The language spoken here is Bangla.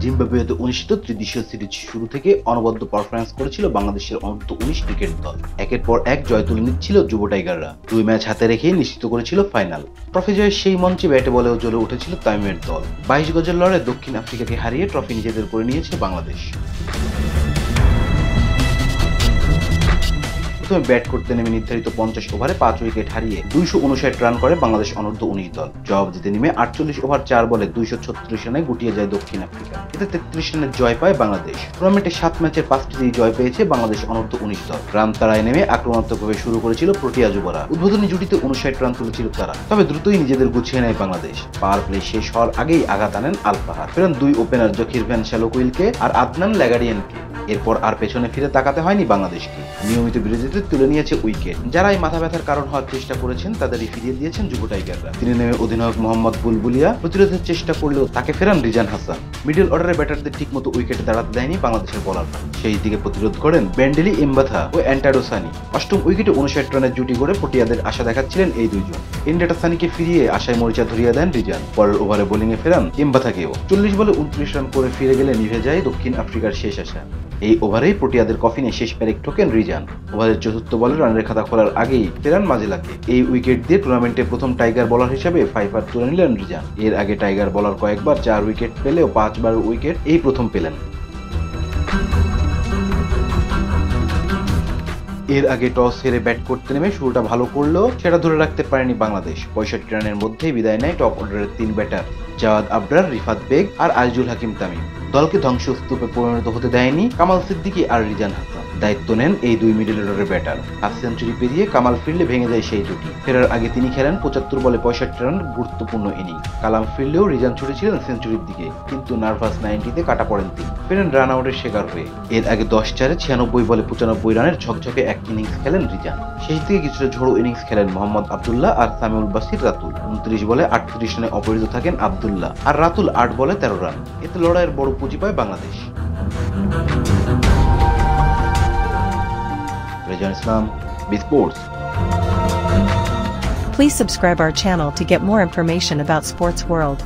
জিম্বাবুয়েতে অনুষ্ঠিত ত্রিদেশীয় সিরিজ শুরু থেকে অনবদ্য পারফরম্যান্স করেছিল বাংলাদেশের অনূর্ধ্ব-19 ক্রিকেট দল। একের পর এক জয় তুলে নিচ্ছিল যুব টাইগাররা। 2 ম্যাচ হাতে রেখে নিশ্চিত করেছিল ফাইনাল। ট্রফি জয়ের সেই মঞ্চে ব্যাটে বলেও জ্বলে উঠেছিল তামিমের দল। 22 গজের লড়াইয়ে দক্ষিণ আফ্রিকাকে হারিয়ে ট্রফি নিজেদের করে নিয়েছে বাংলাদেশ। প্রথমে ব্যাট করতে নেমে নির্ধারিত 50 ওভারে 5 উইকেট হারিয়ে 259 রান করে বাংলাদেশ অনূর্ধ্ব-19 দল। জবাব দিতে নেমে 48 ওভার 4 বলে 236 রানে গুটিয়ে যায় দক্ষিণ আফ্রিকা। এতে 33 রানের জয় পায় বাংলাদেশ। টুর্নামেন্টে 7 ম্যাচের 5টিতেই জয় পেয়েছে বাংলাদেশ অনূর্ধ্ব-19 দল। রান তাড়ায় নেমে আক্রমণাত্মকভাবে শুরু করেছিল প্রোটিয়া যুবরা। উদ্বোধনী জুটিতে 59 রান তুলেছিল তারা, তবে দ্রুতই নিজেদের গুছিয়ে নেয় বাংলাদেশ। পাওয়ার প্লে শেষ হওয়ার আগেই আঘাত আনেন আল ফাহাদ। ফেরান 2 ওপেনার জকির ভ্যান শ্যালোকুইলকে আর আদনান ল্যাগারিয়ানকে। এরপর আর পেছনে ফিরে তাকাতে হয়নি বাংলাদেশকে। নিয়মিত বিরতিতে তুলে নিয়েছে উইকেট। যারা এই মাথা ব্যথার কারণ হওয়ার চেষ্টা করেছেন তাদেরই ফিরিয়ে দিয়েছেন যুব টাইগাররা। তিনি নেমে অধিনায়ক মোহাম্মদ বুলবুলিয়া প্রতিরোধের চেষ্টা করলেও তাকে ফেরান রিজান হাসান। মিডল অর্ডারের ব্যাটারদের ঠিকমতো উইকেটে দাঁড়াতে দেয়নি বাংলাদেশের বোলাররা। সেই দিকে প্রতিরোধ করেন বেন্ডেলি এমবাথা ও অ্যান্টাডো সানি। অষ্টম উইকেটে 59 রানের জুটি গড়ে প্রোটিয়াদের আশা দেখাচ্ছিলেন এই দুইজন। এন্ডাটা সানিকে ফিরিয়ে আশায় মরিচা ধরিয়ে দেন রিজান। পরের ওভারে বোলিংয়ে ফেরান এমবাথাকেও। 40 বলে 29 রান করে ফিরে গেলে নিভে যায় দক্ষিণ আফ্রিকার শেষ আশা। এই ওভারেই প্রোটিয়াদের কফিনে শেষ প্যারেক ঠোকেন রিজান। ওভারের চতুর্থ বলে রানের খাতা খোলার আগেই ফেরান মাজেলাকে। এই উইকেট দিয়ে টুর্নামেন্টে প্রথম টাইগার বলার হিসেবে 5 বার তুলে নিলেন রিজান। এর আগে টাইগার বলার কয়েকবার 4 উইকেট পেলেও 5 বার উইকেট এই প্রথম পেলেন। এর আগে টস হেরে ব্যাট করতে নেমে শুরুটা ভালো করলেও সেটা ধরে রাখতে পারেনি বাংলাদেশ। 65 রানের মধ্যেই বিদায় নেয় টপ অর্ডারের 3 ব্যাটার জাওয়াদ আবরার, রিফাত বেগ আর আইজুল হাকিম তামিম। দলকে ধ্বংসস্তূপে পরিণত হতে দেয়নি কামাল সিদ্দিকী আর রিজান হাসান। দায়িত্ব নেন এই 2 মিডল অর্ডারের ব্যাটার। হাফ সেঞ্চুরি পেরিয়ে কামাল ফিরলে ভেঙে যায় সেই জুটি। ফেরার আগে তিনি খেলেন 75 বলে 65 রান গুরুত্বপূর্ণ ইনিংস। কালাম ফিরলেও রিজান ছুটেছিলেন সেঞ্চুরির দিকে, কিন্তু নার্ভাস 90-তে কাটা পড়েন তিনি। ফেরেন রান আউটের শিকার হয়ে। এর আগে 10-4-এ 96 বলে 95 রানের ঝকঝকে এক ইনিংস খেলেন রিজান। শেষ দিকে কিছুটা ঝোড়ো ইনিংস খেলেন মোহাম্মদ আব্দুল্লাহ আর সামিউল বাসির রাতুল। 29 বলে 38 রানে অপরাজিত থাকেন আব্দুল্লাহ আর রাতুল 8 বলে 13 রান। এতে লড়াইয়ের বড় পুঁজি পায় Bangladesh. Rezan Islam, B sports. Please subscribe our channel to get more information about Sports World.